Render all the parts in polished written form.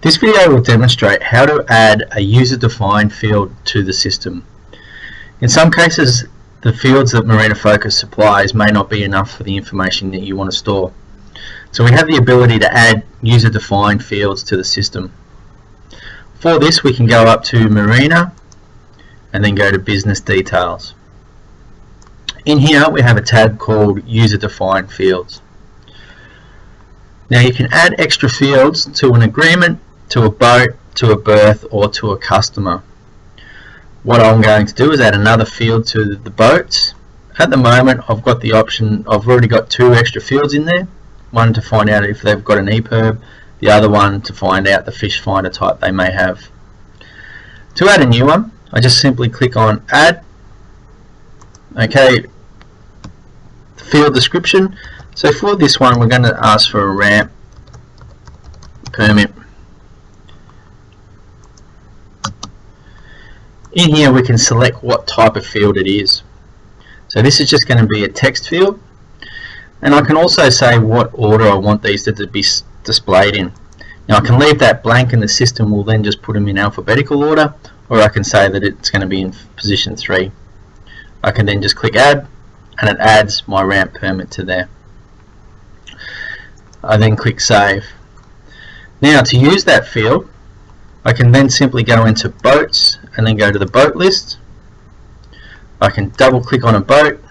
This video will demonstrate how to add a user-defined field to the system. In some cases, the fields that Marina Focus supplies may not be enough for the information that you want to store. So we have the ability to add user-defined fields to the system. For this, we can go up to Marina and then go to Business Details. In here we have a tab called User-Defined Fields. Now you can add extra fields to an agreement, to a boat, to a berth, or to a customer. What I'm going to do is add another field to the boats. At the moment I've got the option, I've already got two extra fields in there. One to find out if they've got an EPIRB, the other one to find out the fish finder type they may have. To add a new one, I just simply click on Add. Okay, field description. So for this one we're going to ask for a ramp permit. In here we can select what type of field it is. So this is just going to be a text field, and I can also say what order I want these to be displayed in. Now I can leave that blank and the system will then just put them in alphabetical order, or I can say that it's going to be in position 3. I can then just click Add and it adds my ramp permit to there. I then click Save. Now to use that field I can then simply go into boats and then go to the boat list. I can double click on a boat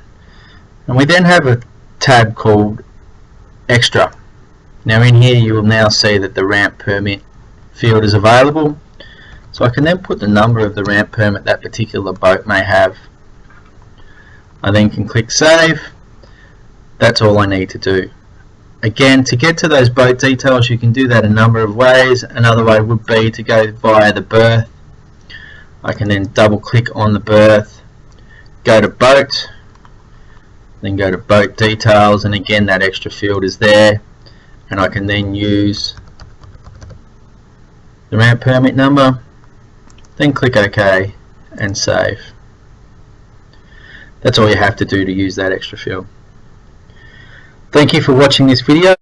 and we then have a tab called Extra. Now in here you will now see that the ramp permit field is available, so I can then put the number of the ramp permit that particular boat may have. I then can click Save. That's all I need to do. Again, to get to those boat details you can do that a number of ways. Another way would be to go via the berth. I can then double click on the berth, go to boat, then go to boat details, and again that extra field is there, and I can then use the ramp permit number, then click OK and save. That's all you have to do to use that extra field. Thank you for watching this video.